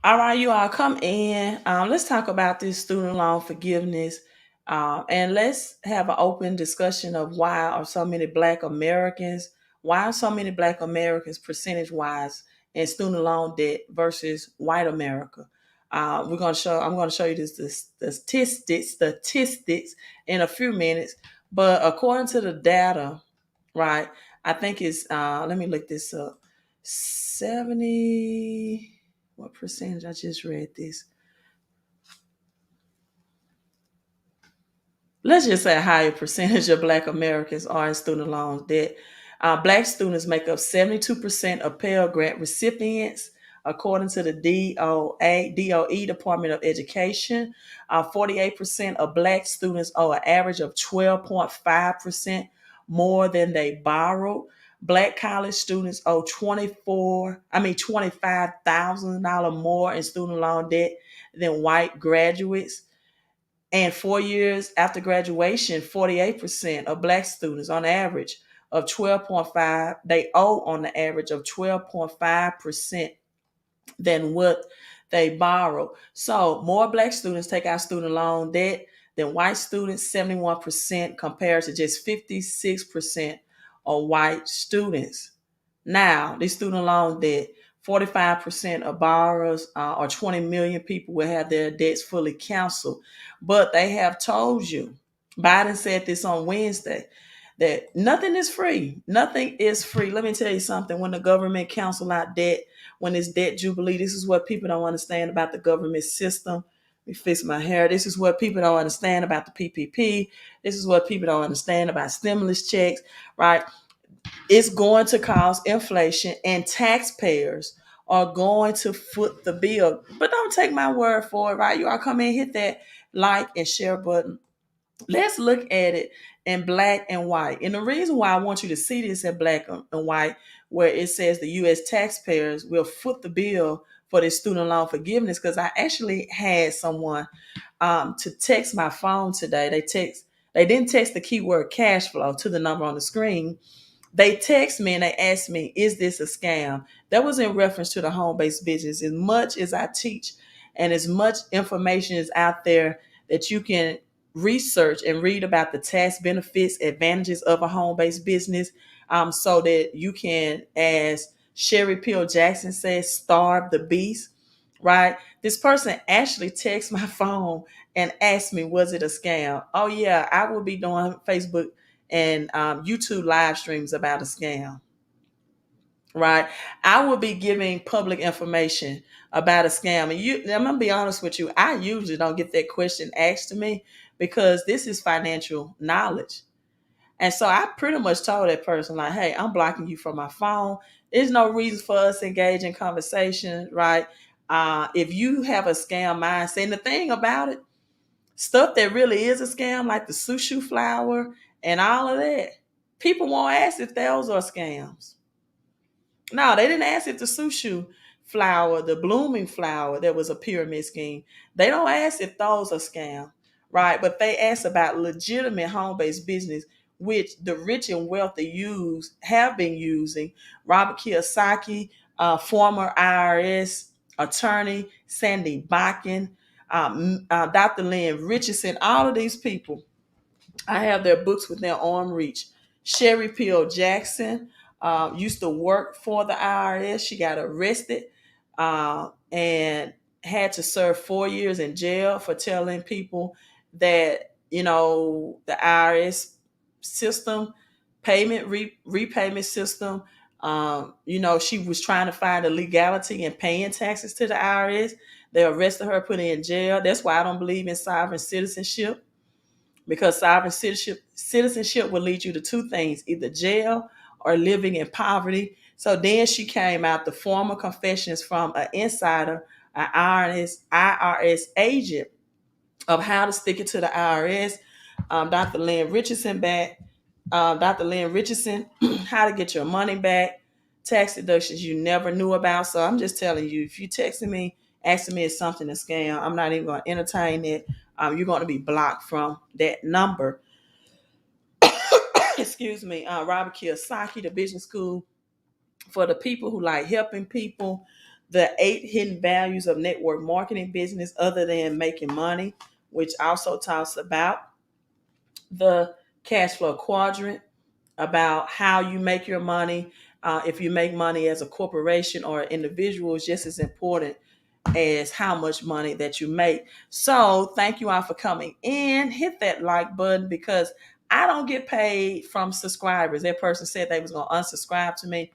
All right, you all come in. Let's talk about this student loan forgiveness. And let's have an open discussion of why are so many Black Americans percentage wise in student loan debt versus white America. I'm gonna show you the statistics in a few minutes. But according to the data, right, I think it's let me look this up. 70 what percentage? I just read this. Let's just say a higher percentage of Black Americans are in student loan debt. Black students make up 72% of Pell Grant recipients, according to the DOE, Department of Education. 48% of Black students owe an average of 12.5% more than they borrowed. Black college students owe $25,000 more in student loan debt than white graduates. And 4 years after graduation, 48% of Black students on average of 12.5, they owe on the average of 12.5% than what they borrow. So more Black students take out student loan debt than white students, 71% compared to just 56% of white students. Now, this student loan debt, 45% of borrowers or 20 million people will have their debts fully canceled. But they have told you, Biden said this on Wednesday, that nothing is free. Nothing is free. Let me tell you something. When the government cancel out debt, when it's debt jubilee, this is what people don't understand about the government system. Let me fix my hair. This is what people don't understand about the PPP. This is what people don't understand about stimulus checks, right? It's going to cause inflation, and taxpayers are going to foot the bill. But don't take my word for it, right? You all come in, hit that like and share button. Let's look at it in black and white. And the reason why I want you to see this in black and white, where it says the U.S. taxpayers will foot the bill for this student loan forgiveness, because I actually had someone to text my phone today. They didn't text the keyword cash flow to the number on the screen. They text me and they ask me, is this a scam? That was in reference to the home-based business. As much as I teach and as much information is out there that you can research and read about the tax benefits, advantages of a home-based business, so that you can, as Sherry Peel Jackson says, starve the beast, right? This person actually texted my phone and asked me, was it a scam? Oh yeah, I will be doing Facebook and YouTube live streams about a scam, right? I will be giving public information about a scam. I'm gonna be honest with you. I usually don't get that question asked to me because this is financial knowledge. And so I pretty much told that person, like, hey, I'm blocking you from my phone. There's no reason for us to engage in conversation, right? If you have a scam mindset, and the thing about it, stuff that really is a scam, like the sushi flour and all of that, people won't ask if those are scams. No, they didn't ask if the sushi flour, the blooming flour that was a pyramid scheme, they don't ask if those are scam, right? But they ask about legitimate home-based business, which the rich and wealthy have been using. Robert Kiyosaki, former IRS attorney, Sandy Bakken, Dr. Lynn Richardson, all of these people, I have their books within arm reach. Sherry Peel Jackson used to work for the IRS. She got arrested and had to serve 4 years in jail for telling people that, the IRS system, repayment system, she was trying to find a legality in paying taxes to the IRS. They arrested her, put her in jail. That's why I don't believe in sovereign citizenship, because sovereign citizenship will lead you to two things: either jail or living in poverty. So then she came out the formal confessions from an insider, an IRS agent, of how to stick it to the IRS. Dr. Lynn Richardson Dr. Lynn Richardson, how to get your money back, tax deductions you never knew about. So I'm just telling you, if you texting me, asking me if something is scam, I'm not even going to entertain it. You're going to be blocked from that number. Excuse me. Robert Kiyosaki, the business school for the people who like helping people. The 8 hidden values of network marketing business other than making money, which also talks about the cash flow quadrant, about how you make your money. If you make money as a corporation or an individual, is just as important as how much money that you make. So thank you all for coming in. Hit that like button because I don't get paid from subscribers. That person said they was going to unsubscribe to me.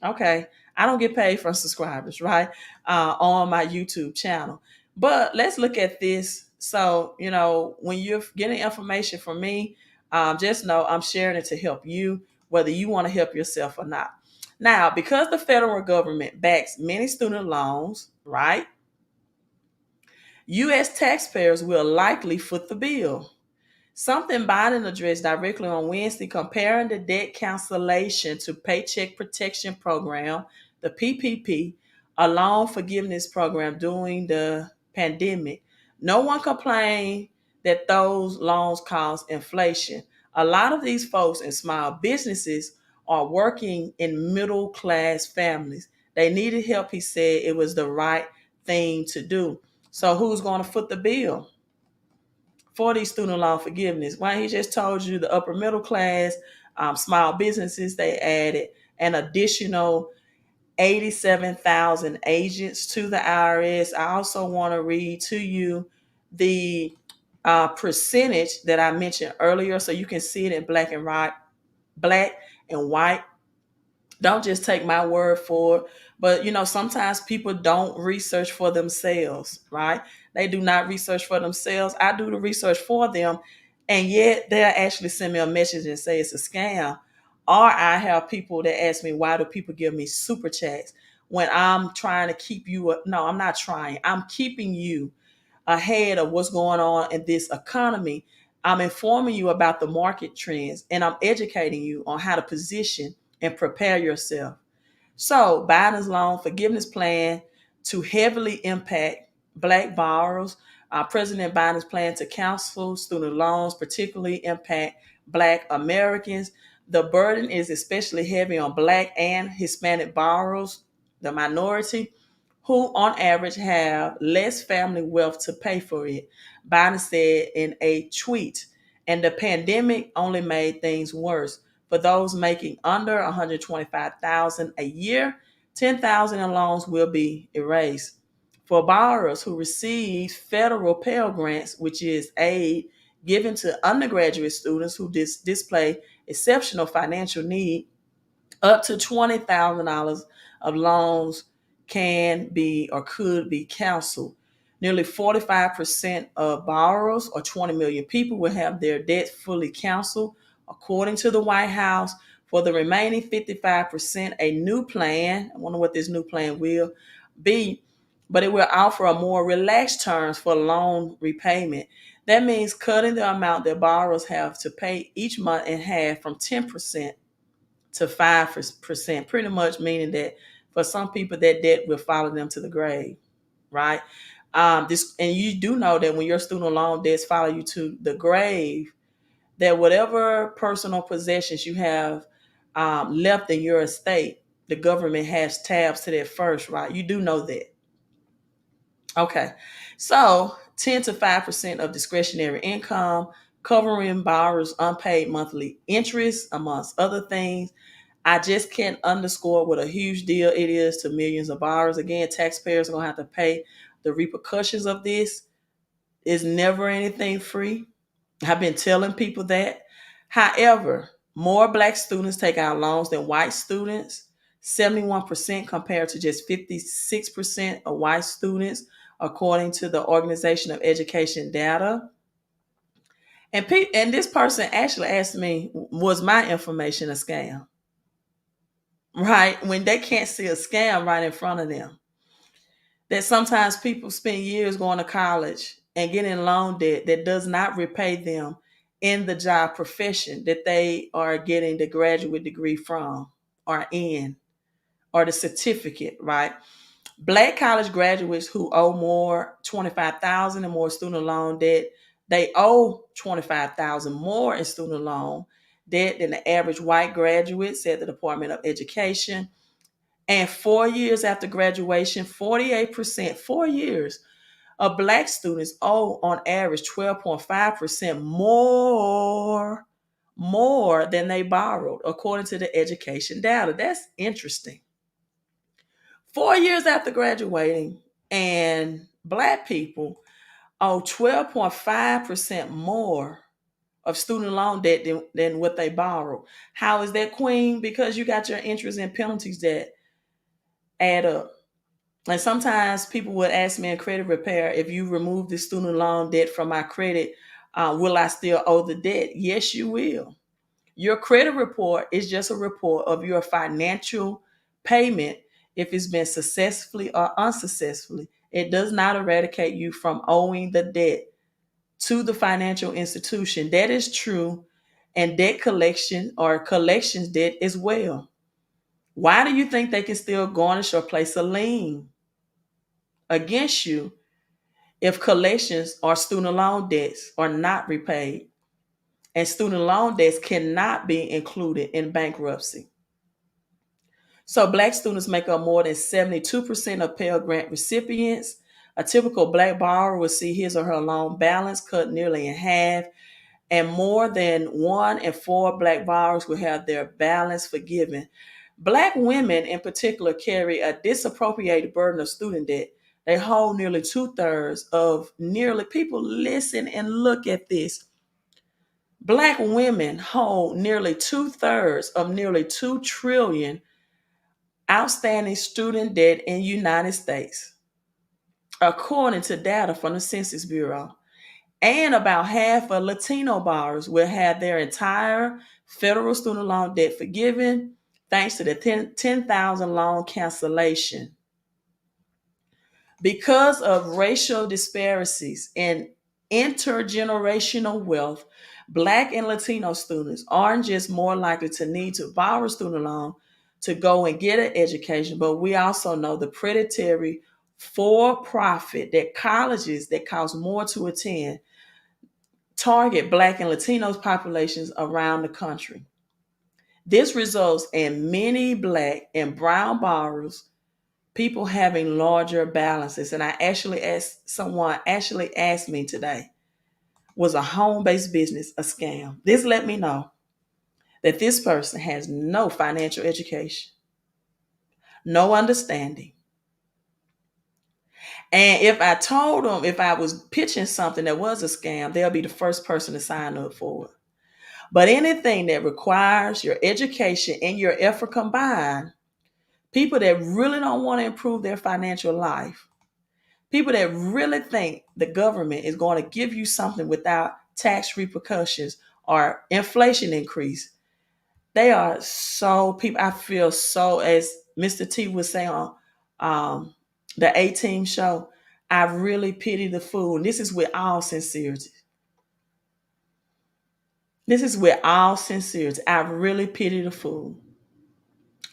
Okay. I don't get paid from subscribers, right? On my YouTube channel. But let's look at this. So, when you're getting information from me, just know I'm sharing it to help you, whether you want to help yourself or not. Now, because the federal government backs many student loans, right? U.S. taxpayers will likely foot the bill. Something Biden addressed directly on Wednesday, comparing the debt cancellation to Paycheck Protection Program, the PPP, a loan forgiveness program during the pandemic. No one complained that those loans caused inflation. A lot of these folks in small businesses are working in middle class families. They needed help, he said. It was the right thing to do. So who's going to foot the bill for these student loan forgiveness? Why, he just told you the upper middle class, small businesses, they added an additional 87,000 agents to the IRS. I also want to read to you the percentage that I mentioned earlier so you can see it in black and white. Don't just take my word for it. But sometimes people don't research for themselves, right? They do not research for themselves. I do the research for them, and yet they'll actually send me a message and say it's a scam. Or I have people that ask me, why do people give me super chats when I'm trying to keep you? No, I'm not trying. I'm keeping you ahead of what's going on in this economy. I'm informing you about the market trends, and I'm educating you on how to position and prepare yourself. So Biden's loan forgiveness plan to heavily impact Black borrowers. President Biden's plan to cancel student loans particularly impact Black Americans. The burden is especially heavy on Black and Hispanic borrowers, the minority, who on average have less family wealth to pay for it, Biden said in a tweet. And the pandemic only made things worse. For those making under 125,000 a year, 10,000 in loans will be erased. For borrowers who receive federal Pell Grants, which is aid given to undergraduate students who display exceptional financial need, up to $20,000 of loans can be or could be canceled. Nearly 45% of borrowers, or 20 million people, will have their debt fully canceled, according to the White House. For the remaining 55%, a new plan, I wonder what this new plan will be, but it will offer a more relaxed terms for loan repayment. That means cutting the amount that borrowers have to pay each month in half, from 10% to 5%, pretty much meaning that for some people that debt will follow them to the grave, right? This, and you do know that when your student loan debts follow you to the grave, that whatever personal possessions you have left in your estate, the government has tabs to that first, right? You do know that. Okay, so 10 to 5% of discretionary income, covering borrowers' unpaid monthly interest, amongst other things. I just can't underscore what a huge deal it is to millions of borrowers. Again, taxpayers are going to have to pay the repercussions of this. It's never anything free. I've been telling people that. However, more Black students take out loans than white students, 71% compared to just 56% of white students, according to the Organization of Education data. And this person actually asked me, was my information a scam? Right? When they can't see a scam right in front of them. That sometimes people spend years going to college and getting loan debt that does not repay them in the job profession that they are getting the graduate degree from or in, or the certificate, right? Black college graduates who owe more 25,000 and more student loan debt, they owe 25,000 more in student loan debt than the average white graduate, said the Department of Education. And 4 years after graduation, 48%, 4 years of Black students owe on average 12.5% more than they borrowed, according to the education data. That's interesting. 4 years after graduating, and Black people owe 12.5% more of student loan debt than what they borrowed. How is that, Queen? Because you got your interest and penalties that add up. And sometimes people would ask me in credit repair, if you remove the student loan debt from my credit, will I still owe the debt? Yes, you will. Your credit report is just a report of your financial payment if it's been successfully or unsuccessfully. It does not eradicate you from owing the debt to the financial institution. That is true, and debt collection or collections debt as well. Why do you think they can still garnish or place a lien against you if collections or student loan debts are not repaid? And student loan debts cannot be included in bankruptcy. So Black students make up more than 72% of Pell Grant recipients. A typical Black borrower will see his or her loan balance cut nearly in half, and more than 1 in 4 Black borrowers will have their balance forgiven. Black women in particular carry a disappropriated burden of student debt. They hold nearly 2/3 of nearly, people listen and look at this. Black women hold nearly 2/3 of nearly 2 trillion outstanding student debt in the United States, according to data from the Census Bureau. And about half of Latino borrowers will have their entire federal student loan debt forgiven thanks to the 10,000 loan cancellation. Because of racial disparities and intergenerational wealth, Black and Latino students aren't just more likely to need to borrow a student loan to go and get an education, but we also know the predatory for-profit that colleges that cost more to attend target Black and Latino populations around the country. This results in many Black and brown borrowers, people having larger balances. And someone actually asked me today, was a home-based business a scam? This let me know that this person has no financial education, no understanding. And if I told them, if I was pitching something that was a scam, they'll be the first person to sign up for it. But anything that requires your education and your effort combined, people that really don't want to improve their financial life, people that really think the government is going to give you something without tax repercussions or inflation increase, they are so, people, I feel so, as Mr. T was saying on the A-Team show, I really pity the fool. And this is with all sincerity. This is with all sincerity. I really pity the fool.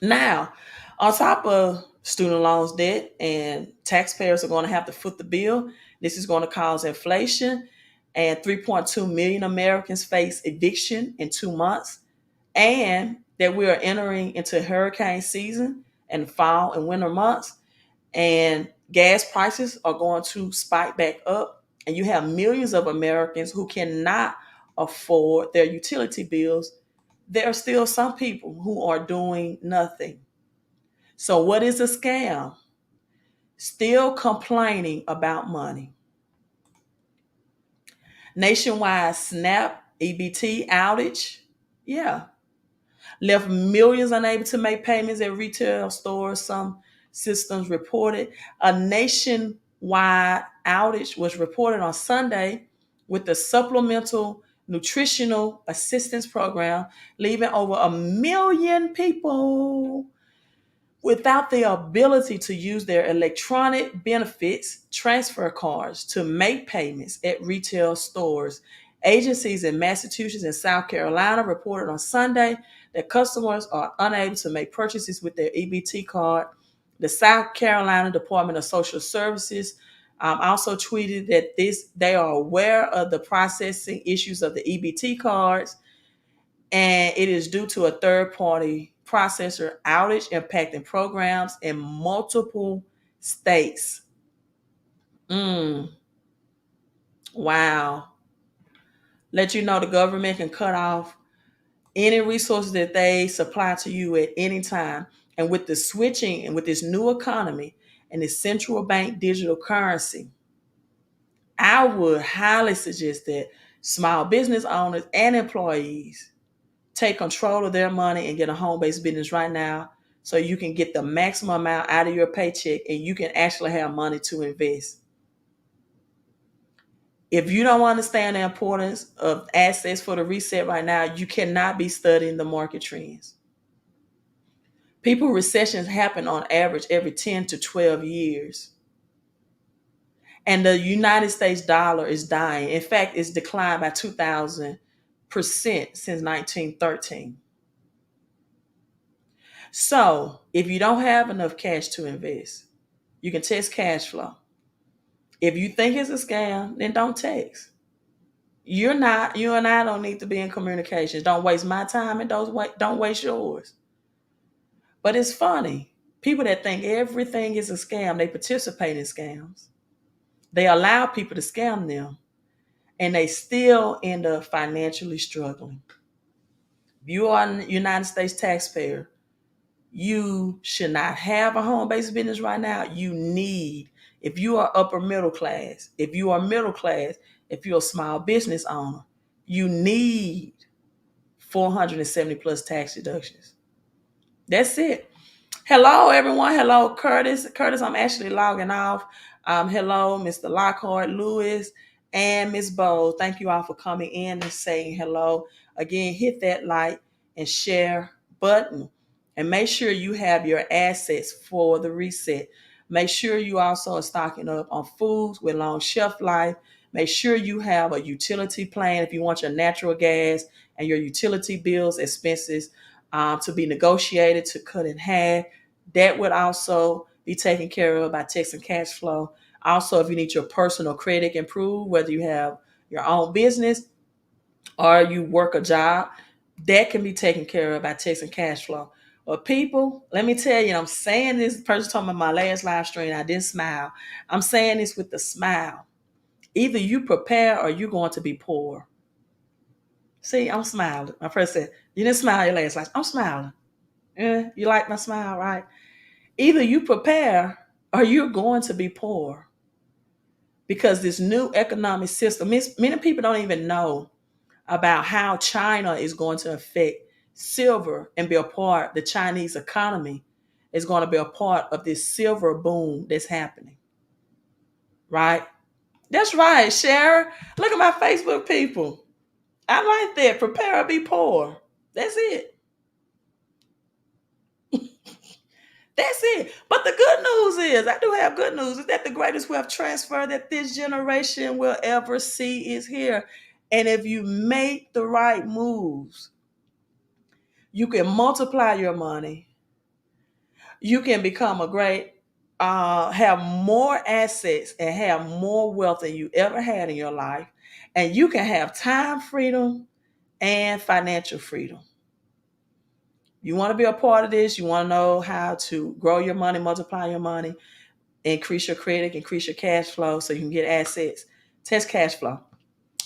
Now, on top of student loans debt, and taxpayers are going to have to foot the bill, this is going to cause inflation, and 3.2 million Americans face eviction in 2 months, and that we are entering into hurricane season and fall and winter months, and gas prices are going to spike back up, and you have millions of Americans who cannot afford their utility bills. There are still some people who are doing nothing. So what is a scam? Still complaining about money. Nationwide SNAP EBT outage. Yeah. Left millions unable to make payments at retail stores, some systems reported. A nationwide outage was reported on Sunday with the Supplemental Nutritional Assistance Program, leaving over 1 million people without the ability to use their electronic benefits transfer cards to make payments at retail stores. Agencies in Massachusetts and South Carolina reported on Sunday that customers are unable to make purchases with their EBT card. The South Carolina Department of Social Services also tweeted that they are aware of the processing issues of the EBT cards, and it is due to a third party processor outage impacting programs in multiple states. Wow. Let you know the government can cut off any resources that they supply to you at any time. And with the switching and with this new economy and this central bank digital currency, I would highly suggest that small business owners and employees take control of their money and get a home-based business right now so you can get the maximum amount out of your paycheck and you can actually have money to invest. If you don't understand the importance of assets for the reset right now, you cannot be studying the market trends. Recessions happen on average every 10 to 12 years. And the United States dollar is dying. In fact, it's declined by 2,000% since 1913. So if you don't have enough cash to invest, you can test cash flow. If you think it's a scam, then don't text. You and I don't need to be in communications. Don't waste my time and don't waste yours. But it's funny. People that think everything is a scam, they participate in scams. They allow people to scam them, and they still end up financially struggling. If you are a United States taxpayer, you should not have a home-based business right now. If you are upper middle class, if you are middle class, if you're a small business owner, you need 470 plus tax deductions. That's it. Hello, everyone. Hello, Curtis. Curtis, I'm actually logging off. Hello, Mr. Lockhart, Lewis, and Miss Bowles. Thank you all for coming in and saying hello. Again, hit that like and share button. And make sure you have your assets for the reset. Make sure you also are stocking up on foods with long shelf life. Make sure you have a utility plan if you want your natural gas and your utility bills, expenses to be negotiated to cut in half. That would also be taken care of by text and cash flow. Also, if you need your personal credit improved, whether you have your own business or you work a job, that can be taken care of by text and cash flow. But people, let me tell you, I'm saying this, person told me my last live stream, I didn't smile. I'm saying this with a smile. Either you prepare or you're going to be poor. See, I'm smiling. My friend said, you didn't smile your last live. I'm smiling. You like my smile, right? Either you prepare or you're going to be poor. Because this new economic system, many people don't even know about how China is going to affect silver and be a part, the Chinese economy is going to be a part of this silver boom that's happening. Right? That's right, Sharon. Look at my Facebook people. I like that. Prepare or be poor. That's it. That's it. But the good news is, I do have good news, is that the greatest wealth transfer that this generation will ever see is here. And if you make the right moves, you can multiply your money. You can become have more assets and have more wealth than you ever had in your life. And you can have time freedom and financial freedom. You want to be a part of this, you want to know how to grow your money, multiply your money, increase your credit, increase your cash flow so you can get assets. Test cash flow.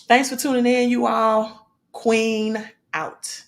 Thanks for tuning in, you all. Queen out.